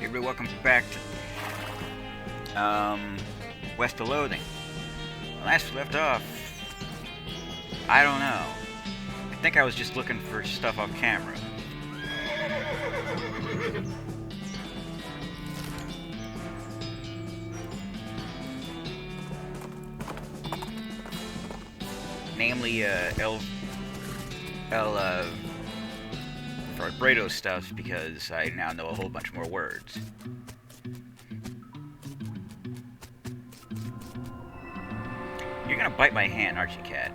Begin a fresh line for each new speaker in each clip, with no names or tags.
everybody, welcome back to West of Loathing. Last we left off, I don't know. I think I was just looking for stuff off camera. Namely, Brado stuff, because I now know a whole bunch more words. You're gonna bite my hand, aren't you, cat?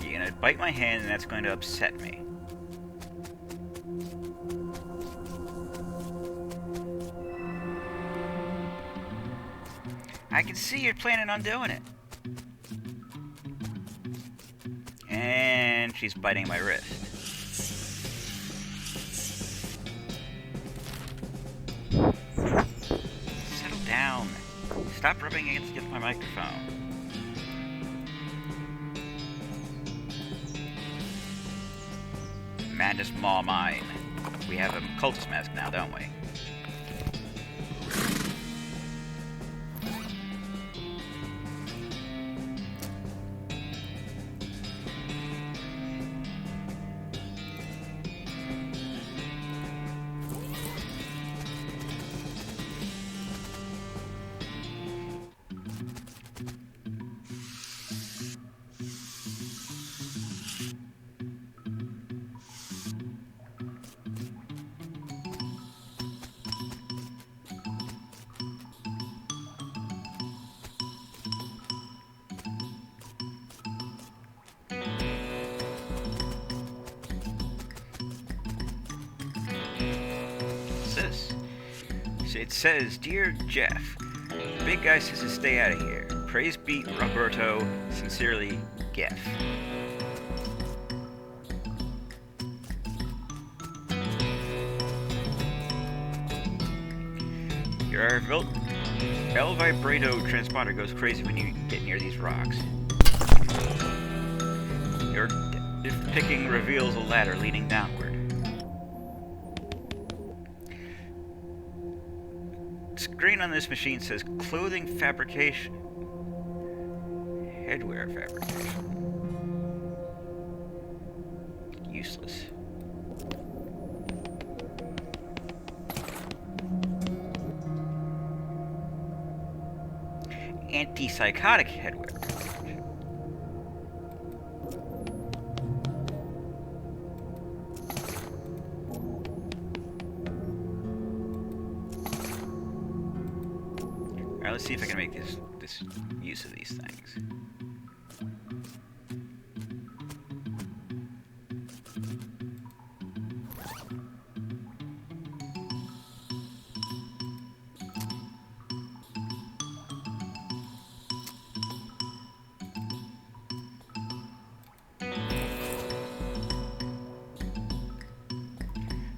You're gonna bite my hand, and that's going to upset me. I can see you're planning on doing it. And she's biting my wrist. Settle down. Stop rubbing against my microphone. Madness Maw mine. We have a cultist mask now, don't we? It says, Dear Jeff, the big guy says to stay out of here. Praise be Roberto, sincerely, Geff. Your El Vibrato transponder goes crazy when you get near these rocks. Your picking reveals a ladder leading downward. Screen on this machine says clothing fabrication. Headwear fabrication. Useless. Antipsychotic headwear. Let's see if I can make this use of these things.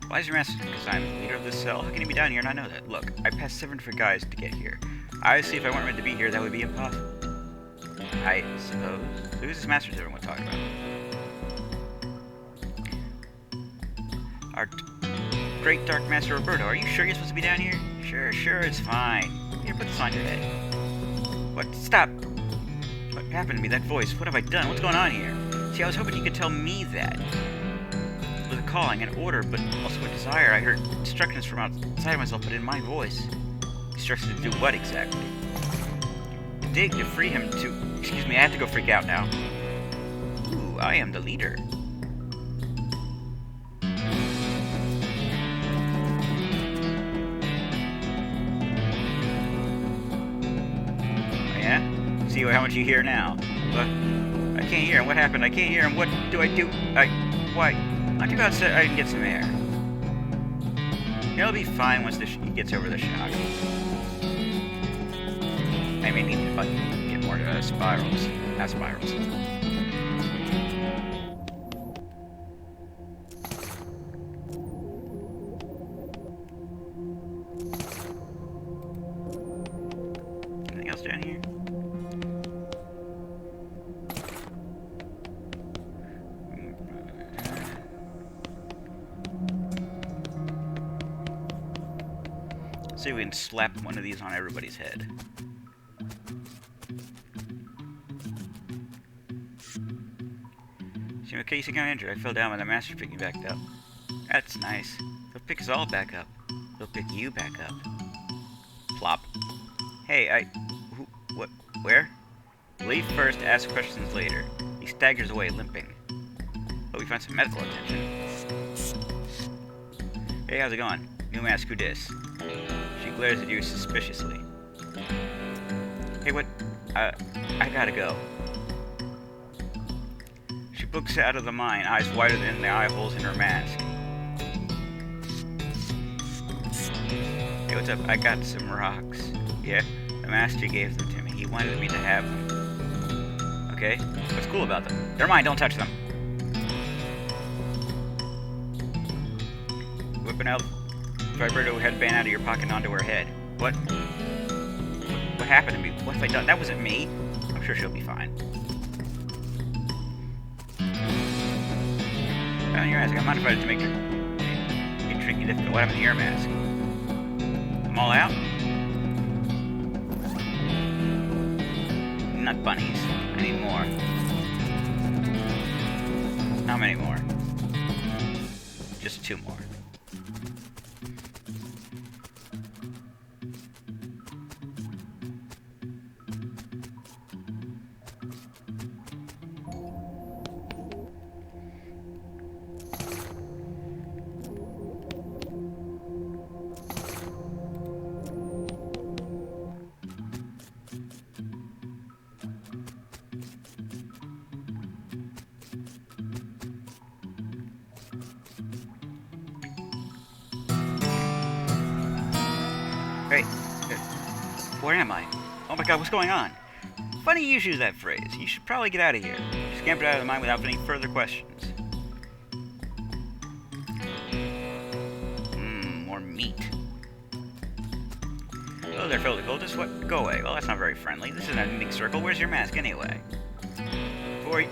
Why is your master? Because I'm the leader of this cell? How can you be down here and not know that? Look, I passed 7 different guys to get here. Obviously, if I weren't meant to be here, that would be impossible. I suppose. So who's this master everyone talking about? Our great dark master Roberto. Are you sure you're supposed to be down here? Sure, it's fine. Here, put this on your head. What? Stop! What happened to me? That voice. What have I done? What's going on here? See, I was hoping you could tell me that. With a calling, an order, but also a desire. I heard instructions from outside myself, but in my voice. Instructions to do what exactly? Dig to free him to... Excuse me, I have to go freak out now. Ooh, I am the leader. Oh, yeah? See how much you hear now. But I can't hear him. What happened? I can't hear him. What do I do? Why? I'll go outside. I can get some air. He'll be fine once he gets over the shock. I may need to get more spirals. Not spirals. Anything else down here? See if we can slap one of these on everybody's head. So, in case you got injured, I fell down when the master picked me back up. That's nice. They'll pick us all back up. They'll pick you back up. Plop. Hey, who, what, where? Leave first, ask questions later. He staggers away, limping. But we find some medical attention. Hey, how's it going? New mask, who dis? She glares at you suspiciously. Hey, what? I gotta go. She books out of the mine, eyes wider than the eye holes in her mask. Hey, what's up? I got some rocks. Yeah? The master gave them to me. He wanted me to have them. Okay? What's cool about them? They're mine, don't touch them. Whipping out vibrato headband out of your pocket and onto her head. What? What happened to me? What have I done? That wasn't me. I'm sure she'll be fine. Found your mask. I modified it to make your treatment difficult. What happened to your mask? I'm all out? Nut bunnies. I need more. How many more? Just 2 more. Hey, where am I? Oh my god, what's going on? Funny you use that phrase. You should probably get out of here. You scampered out of the mine without any further questions. More meat. Hello there, fellow cultist. What? Go away. Well, that's not very friendly. This isn't a meeting circle. Where's your mask, anyway? Before you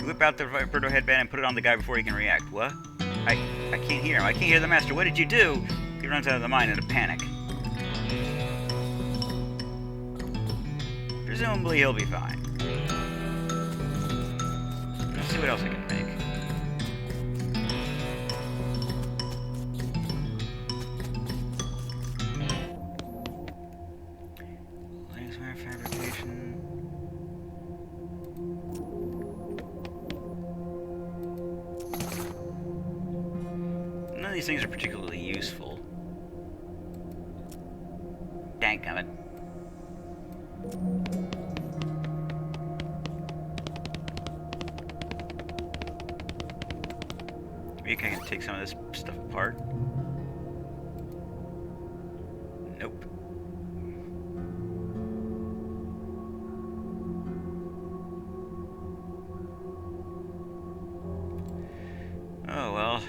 whip out the vibrato headband and put it on the guy before he can react. What? I can't hear him. I can't hear the master. What did you do? He runs out of the mine in a panic. Presumably he'll be fine. Let's see what else I can make. Laser fabrication. None of these things are particularly useful. Dadgummit. Maybe I can take some of this stuff apart. Nope. Oh well.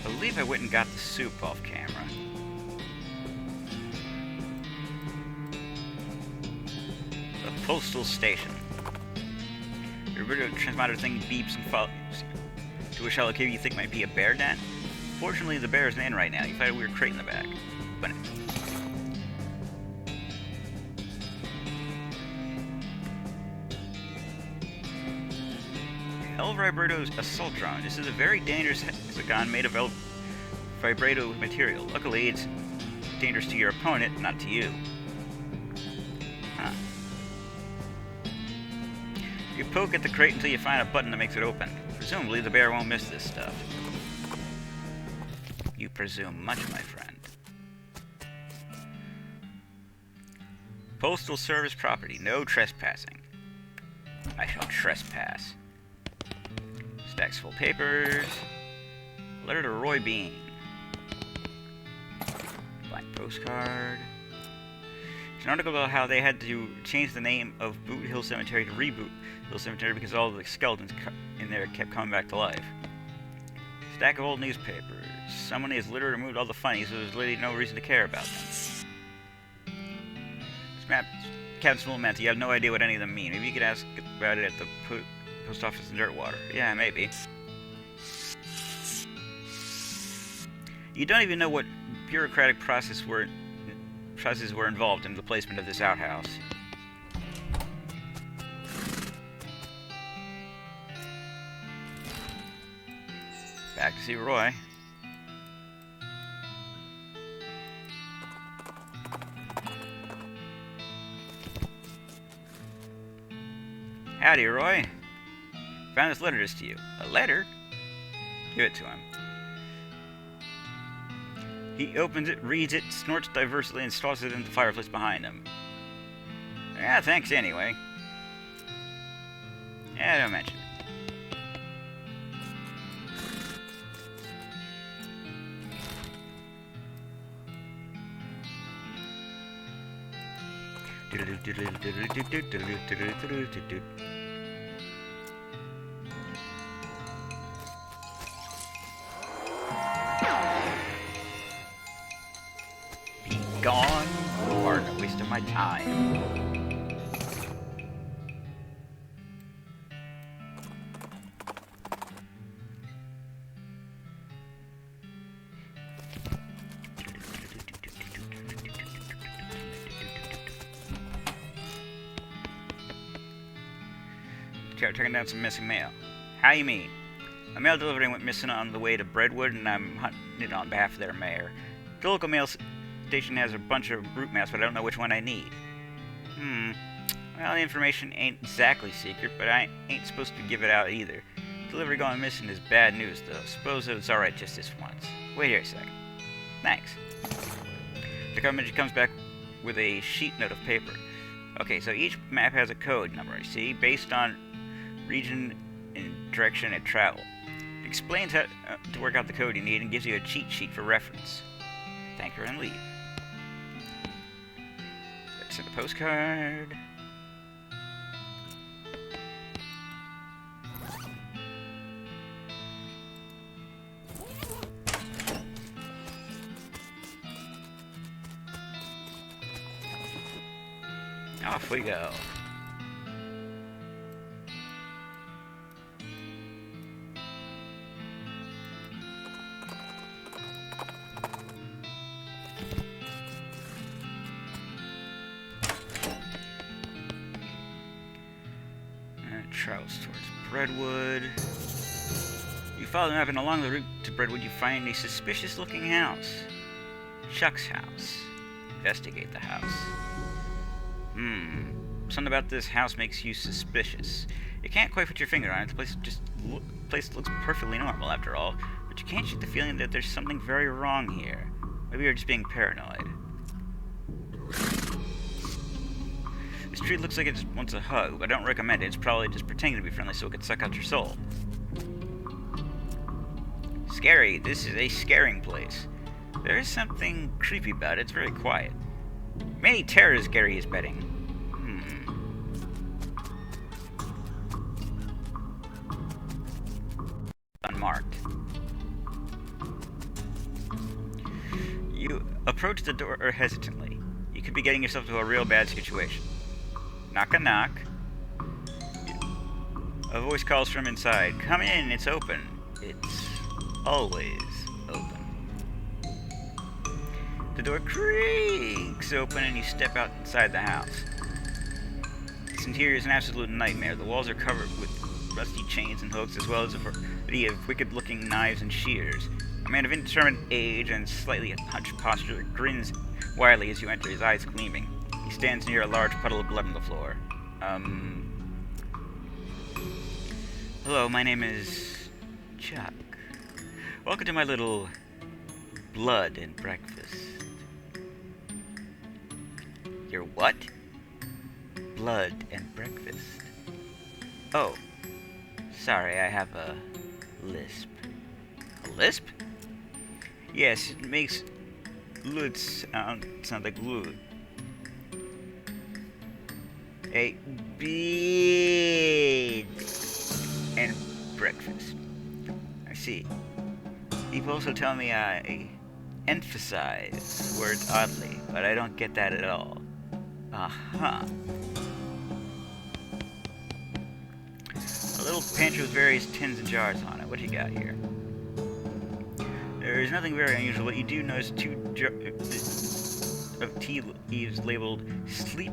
I believe I went and got the soup off camera. The postal station. Your radio transmitter thing beeps and follows to a shallow cave you think might be a bear den. Fortunately, the bear isn't in right now. You find a weird crate in the back. Open it. El Vibrato's assault drone. This is a very dangerous hexagon made of El Vibrato material. Luckily, it's dangerous to your opponent, not to you. Huh. You poke at the crate until you find a button that makes it open. Presumably, the bear won't miss this stuff. You presume much, my friend. Postal Service property. No trespassing. I shall trespass. Stacks full papers. Letter to Roy Bean. Blank postcard. It's an article about how they had to change the name of Boot Hill Cemetery to Reboot Hill Cemetery because all the skeletons in there kept coming back to life. Stack of old newspapers. Someone has literally removed all the funnies, so there's literally no reason to care about them. This map, Captain Small meant you have no idea what any of them mean. Maybe you could ask about it at the post office in Dirtwater. Yeah, maybe. You don't even know what bureaucratic processes were involved in the placement of this outhouse. Back to see Roy. Howdy, Roy. Found this letter just to you. A letter? Give it to him. He opens it, reads it, snorts diversely, and tosses it into the fireplace behind him. Yeah, thanks anyway. Yeah, don't mention it. Be gone, you are a waste of my time. Tracking down some missing mail. How you mean? A mail delivery went missing on the way to Breadwood, and I'm hunting it on behalf of their mayor. The local mail station has a bunch of route maps, but I don't know which one I need. Well, the information ain't exactly secret, but I ain't supposed to give it out either. Delivery going missing is bad news, though. Suppose that it's alright just this once. Wait here a second. Thanks. The government comes back with a sheet note of paper. Okay, so each map has a code number, you see, based on region and direction it traveled. It explains how to work out the code you need and gives you a cheat sheet for reference. Thank her and leave. Let's send a postcard. Off we go. Travels towards Breadwood. You follow the map, and along the route to Breadwood you find a suspicious-looking house. Chuck's house. Investigate the house. Something about this house makes you suspicious. You can't quite put your finger on it. The place looks perfectly normal after all, but you can't shake the feeling that there's something very wrong here. Maybe you're just being paranoid. This tree looks like it just wants a hug, but I don't recommend it. It's probably just pretending to be friendly so it can suck out your soul. Scary. This is a scaring place. There is something creepy about it. It's very quiet. Many terrors Gary is betting. Unmarked. You approach the door hesitantly. You could be getting yourself into a real bad situation. Knock a knock. A voice calls from inside. Come in, it's open. It's always open. The door creaks open and you step out inside the house. Its interior is an absolute nightmare. The walls are covered with rusty chains and hooks, as well as a variety of wicked-looking knives and shears. A man of indeterminate age and slightly hunched posture grins wildly as you enter, his eyes gleaming. He stands near a large puddle of blood on the floor. Hello, my name is Chuck. Welcome to my little blood and breakfast. Your what? Blood and breakfast. Oh, sorry, I have a lisp. A lisp? Yes, it makes Lud sound like Lud. A bed and breakfast. I see. People also tell me I emphasize words oddly, but I don't get that at all. Uh-huh. A little pantry with various tins and jars on it. What you got here? There is nothing very unusual, but you do notice two of tea leaves labeled Sleep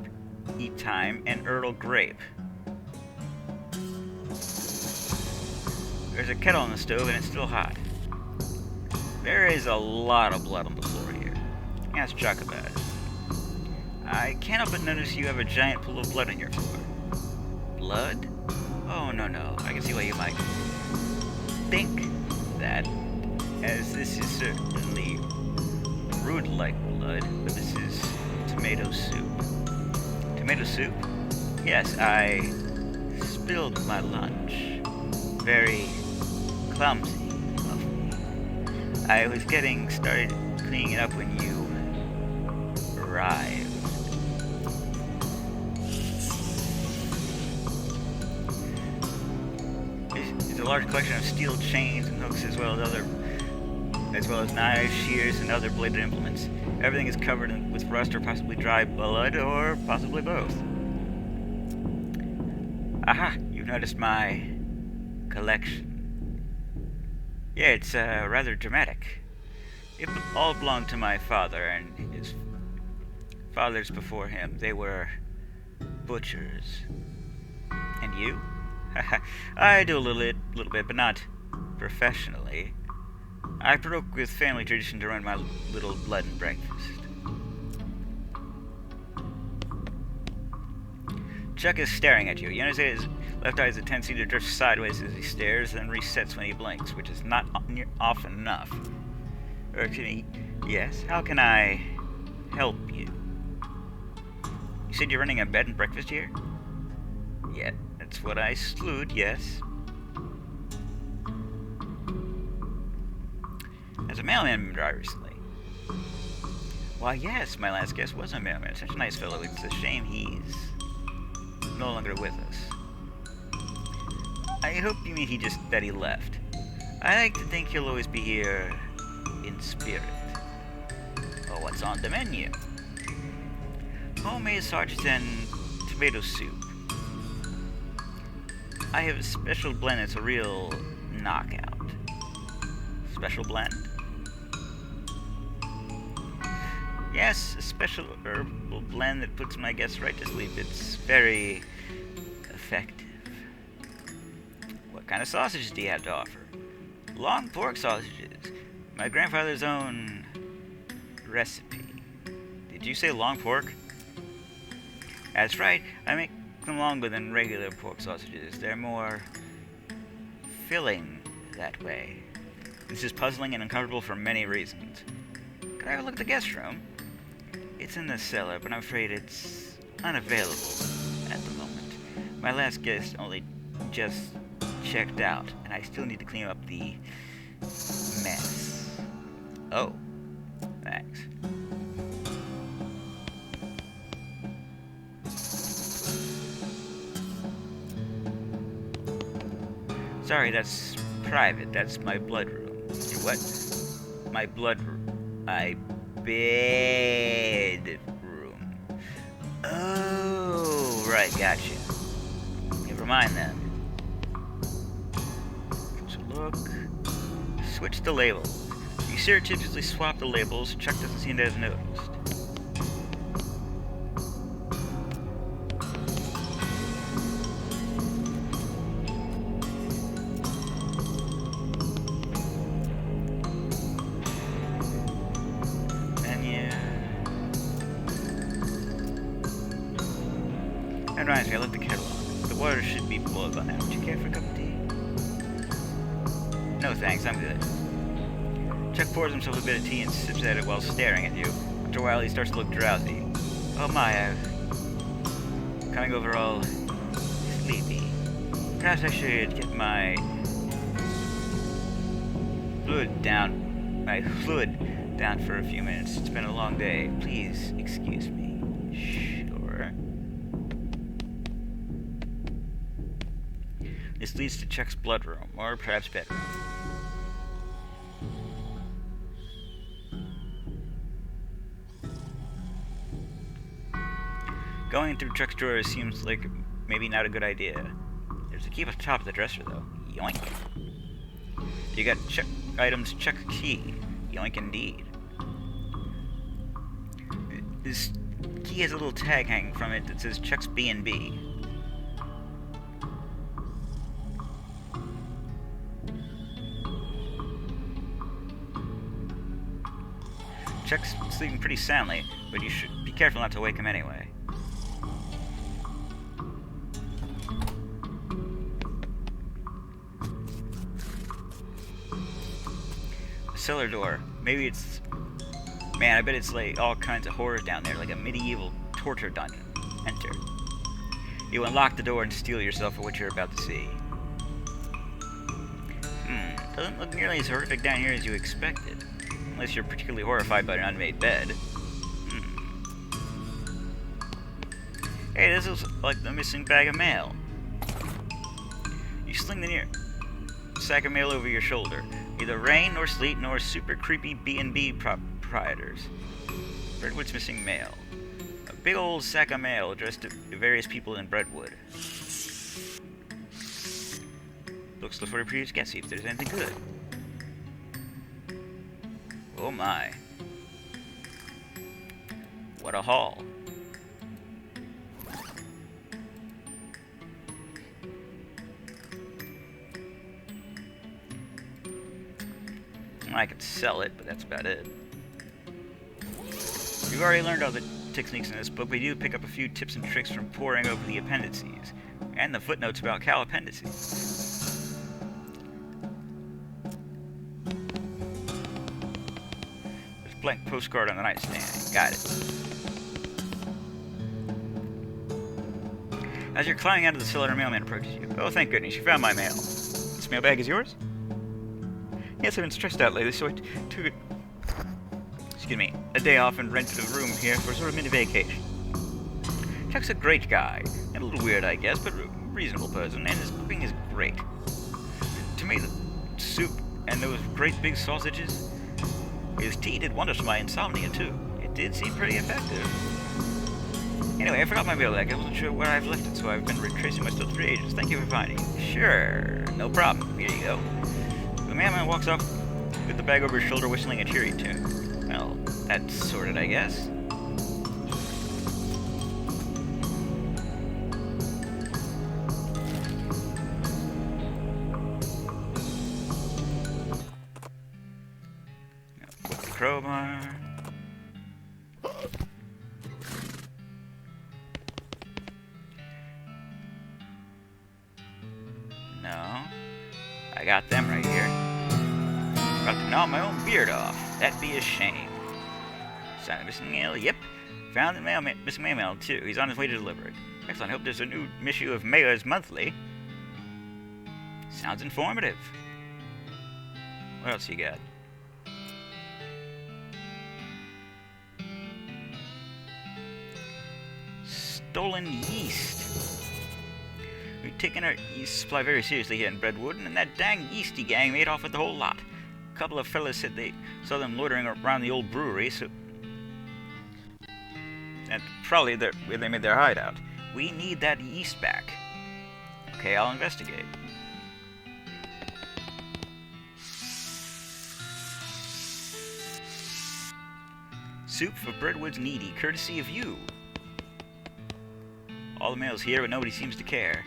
Eat Time and Earl Grape. There's a kettle on the stove and it's still hot. There is a lot of blood on the floor here. Ask Chuck about it. I can't help but notice you have a giant pool of blood on your floor. Blood? Oh, no. I can see why you might think that, as this is certainly root-like blood, but this is tomato soup. Tomato soup? Yes, I spilled my lunch. Very clumsy of me. I was getting started cleaning it up when you arrived. It's a large collection of steel chains and hooks as well as knives, shears, and other bladed implements. Everything is covered with rust or possibly dry blood, or possibly both. Aha! You've noticed my collection. Yeah, it's rather dramatic. It all belonged to my father and his fathers before him. They were butchers. And you? I do a little bit, but not professionally. I broke with family tradition to run my little blood and breakfast. Chuck is staring at you. You notice his left eye has a tendency to drift sideways as he stares, then resets when he blinks, which is not often enough. Or excuse me, yes, how can I help you? You said you're running a bed and breakfast here? Yeah, that's what I slewed, yes. As a mailman drive recently. Why, yes, my last guest was a mailman. Such a nice fellow. It's a shame he's no longer with us. I hope you mean that he left. I like to think he'll always be here in spirit. Well, what's on the menu? Homemade sausage and tomato soup. I have a special blend that's a real knockout. Special blend? Yes, a special herbal blend that puts my guests right to sleep. It's very effective. What kind of sausages do you have to offer? Long pork sausages. My grandfather's own recipe. Did you say long pork? That's right. I make them longer than regular pork sausages. They're more filling that way. This is puzzling and uncomfortable for many reasons. Could I have a look at the guest room? It's in the cellar, but I'm afraid it's unavailable at the moment. My last guest only just checked out, and I still need to clean up the mess. Oh, thanks. Sorry, that's private. That's my blood room. Your what? My blood room. My bed room. Oh, right, gotcha. Never mind then. So look. Switch the labels. You surreptitiously swap the labels. Chuck doesn't seem to have noticed. That reminds me, I left the kettle on. The water should be boiled by now. Would you care for a cup of tea? No thanks, I'm good. Chuck pours himself a bit of tea and sips at it while staring at you. After a while, he starts to look drowsy. Oh my, I'm coming over all sleepy. Perhaps I should get my fluid down for a few minutes. It's been a long day. Please excuse me. Sure. This leads to Chuck's blood room, or perhaps bedroom. Going through Chuck's drawers seems like maybe not a good idea. There's a key at the top of the dresser, though. Yoink. You got Chuck items, Chuck key. Yoink indeed. This key has a little tag hanging from it that says Chuck's B&B. Chuck's sleeping pretty soundly, but you should be careful not to wake him anyway. The cellar door. Maybe it's... Man, I bet it's like all kinds of horrors down there, like a medieval torture dungeon. Enter. You unlock the door and steel yourself for what you're about to see. Doesn't look nearly as horrific down here as you expected. Unless you're particularly horrified by an unmade bed. Hey, this looks like the missing bag of mail. You sling the near sack of mail over your shoulder. Neither rain, nor sleet, nor super creepy B&B proprietors. Brentwood's missing mail. A big old sack of mail addressed to various people in Brentwood. Looks before the previous guess, see if there's anything good. Oh my. What a haul. I could sell it, but that's about it. You've already learned all the techniques in this book, but you do pick up a few tips and tricks from poring over the appendices, and the footnotes about cow appendices. Blank postcard on the nightstand. Got it. As you're climbing out of the cellar, a mailman approaches you. Oh, thank goodness, you found my mail. This mailbag is yours? Yes, I've been stressed out lately, so I took a day off and rented a room here for a sort of mini vacation. Chuck's a great guy, and a little weird, I guess, but a reasonable person, and his cooking is great. Tomato soup and those great big sausages. His tea did wonders for my insomnia, too. It did seem pretty effective. Anyway, I forgot my mailbag. I wasn't sure where I've left it, so I've been retracing my steps for ages. Thank you for finding it. Sure, no problem. Here you go. The mailman walks off with the bag over his shoulder, whistling a cheery tune. Well, that's sorted, I guess. Crowbar. No. I got them right here. About to gnaw my own beard off. That'd be a shame. Sign of missing mail? Yep. Found the missing mail too. He's on his way to deliver it. Excellent. Hope there's a new issue of Mayor's Monthly. Sounds informative. What else you got? Stolen yeast. We've taken our yeast supply very seriously here in Brentwood, and that dang yeasty gang made off with the whole lot. A couple of fellas said they saw them loitering around the old brewery, so that's probably where they made their hideout. We need that yeast back. Okay, I'll investigate. Soup for Brentwood's needy, courtesy of you. All the mail's here, but nobody seems to care.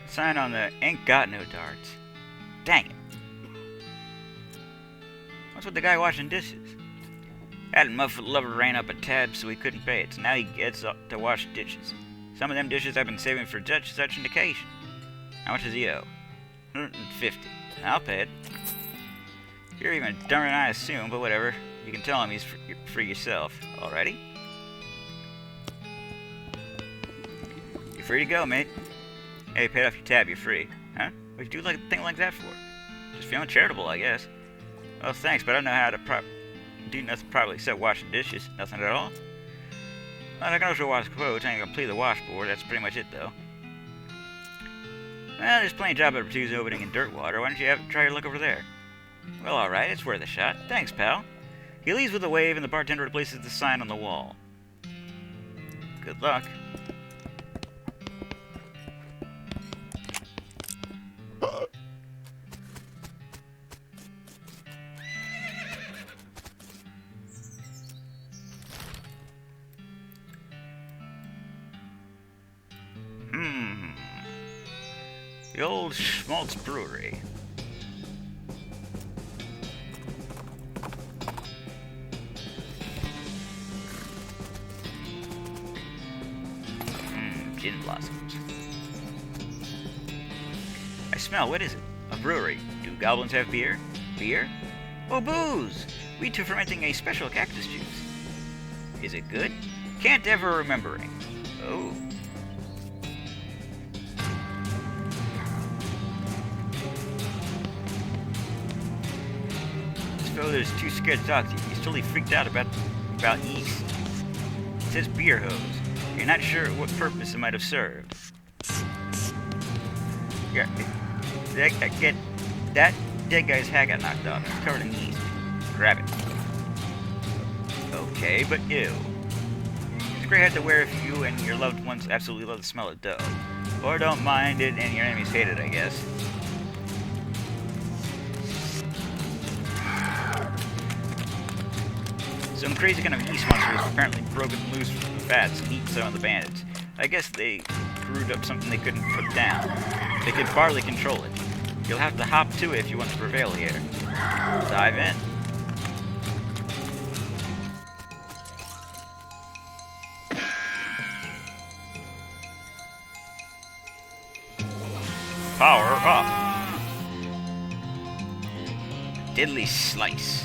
Sign on the ain't got no darts. Dang it. What's with the guy washing dishes? That muffled lover ran up a tab so he couldn't pay it, so now he gets up to wash dishes. Some of them dishes I've been saving for such an occasion. How much does he owe? $150. I'll pay it. You're even dumber than I assume, but whatever. You can tell him he's free yourself. Alrighty? You're free to go, mate. Hey, paid off your tab, you're free. Huh? What'd you do a thing like that for? Just feeling charitable, I guess. Well, thanks, but I don't know how to do nothing properly except wash the dishes. Nothing at all? Well, I can also wash clothes. I can complete the washboard. That's pretty much it, though. Well, there's plenty of job opportunities opening in Dirtwater. Why don't you try your luck over there? Well, alright. It's worth a shot. Thanks, pal. He leaves with a wave, and the bartender replaces the sign on the wall. Good luck. The old Schmaltz Brewery. Gin blossoms. I smell, what is it? A brewery. Do goblins have beer? Beer? Oh, booze! We two fermenting a special cactus juice. Is it good? Can't ever remembering. Oh. There's too scared to talk to you. He's totally freaked out about yeast. It says beer hose. You're not sure what purpose it might have served. Yeah, that dead guy's hat got knocked off. It's covered in yeast. Grab it. Okay, but ew. It's a great hat to wear if you and your loved ones absolutely love the smell of dough. Or don't mind it and your enemies hate it, I guess. Some crazy kind of yeast monster has apparently broken loose from the vats and eaten some of the bandits. I guess they brewed up something they couldn't put down. They could barely control it. You'll have to hop to it if you want to prevail here. Dive in. Power up. Deadly Slice.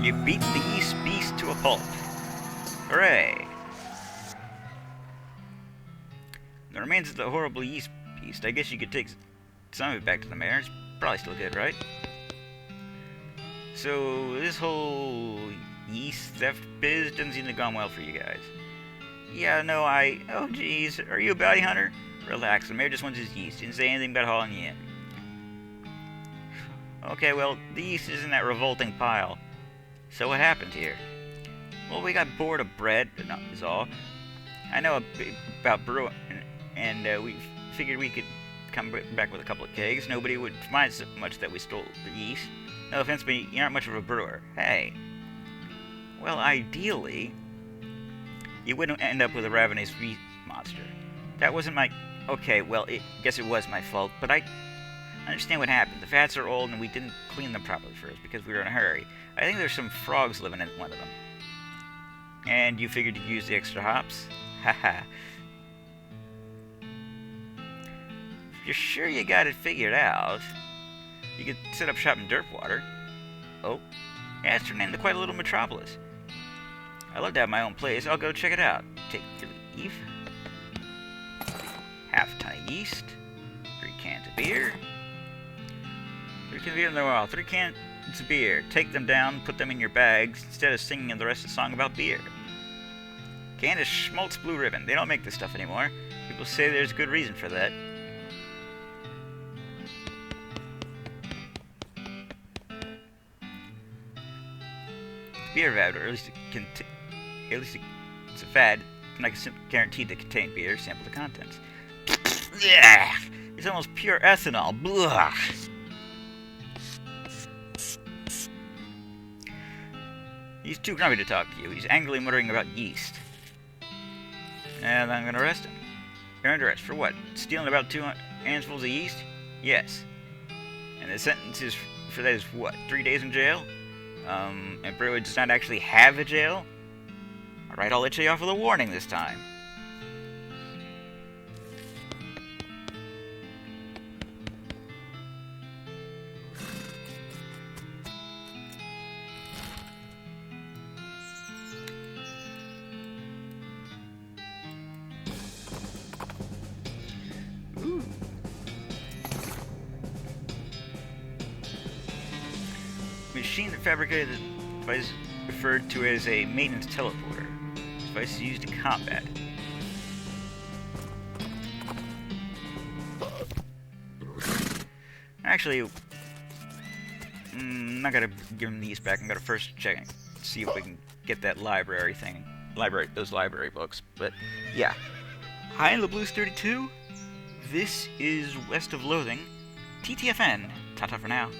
You beat the yeast beast to a pulp. Hooray! The remains of the horrible yeast beast. I guess you could take some of it back to the mayor. It's probably still good, right? So, this whole yeast theft biz doesn't seem to have gone well for you guys. Yeah, no, oh geez, are you a bounty hunter? Relax, the mayor just wants his yeast. Didn't say anything about hauling you in. Okay, well, the yeast is in that revolting pile. So what happened here? Well, we got bored of bread, is all. I know a bit about brewing, and we figured we could come back with a couple of kegs. Nobody would mind so much that we stole the yeast. No offense, but you aren't much of a brewer. Hey. Well, ideally, you wouldn't end up with a ravenous yeast monster. That wasn't my... Okay, well, guess it was my fault, but I understand what happened. The vats are old, and we didn't clean them properly first because we were in a hurry. I think there's some frogs living in one of them. And you figured you'd use the extra hops? Haha. If you're sure you got it figured out, you could set up shop in Dirtwater. Oh, yeah, it's turned into quite a little metropolis. I'd love to have my own place. I'll go check it out. Take your leave. Half a ton of yeast. 3 cans of beer. 3 cans of beer in the wall. 3 cans of beer. Take them down, put them in your bags, instead of singing the rest of the song about beer. Can is Schmaltz Blue Ribbon. They don't make this stuff anymore. People say there's good reason for that. Beer vat, or at least it's a fad, and I can guaranteed to contain beer. Sample the contents. It's almost pure ethanol. Blah. He's too grumpy to talk to you. He's angrily muttering about yeast. And I'm gonna arrest him. You're under arrest for what? Stealing about 2 handfuls of yeast? Yes. And the sentence is for that is what? 3 days in jail? And Brewwood does not actually have a jail? Alright, I'll let you off with a warning this time. machine that fabricated the device referred to as a maintenance teleporter. This device is used in combat. Actually, I'm not gonna give him these back. I'm gonna first check and see if we can get that library thing. Those library books. But, yeah. Hi, in the Blues 32. This is West of Loathing. TTFN. Ta-ta for now.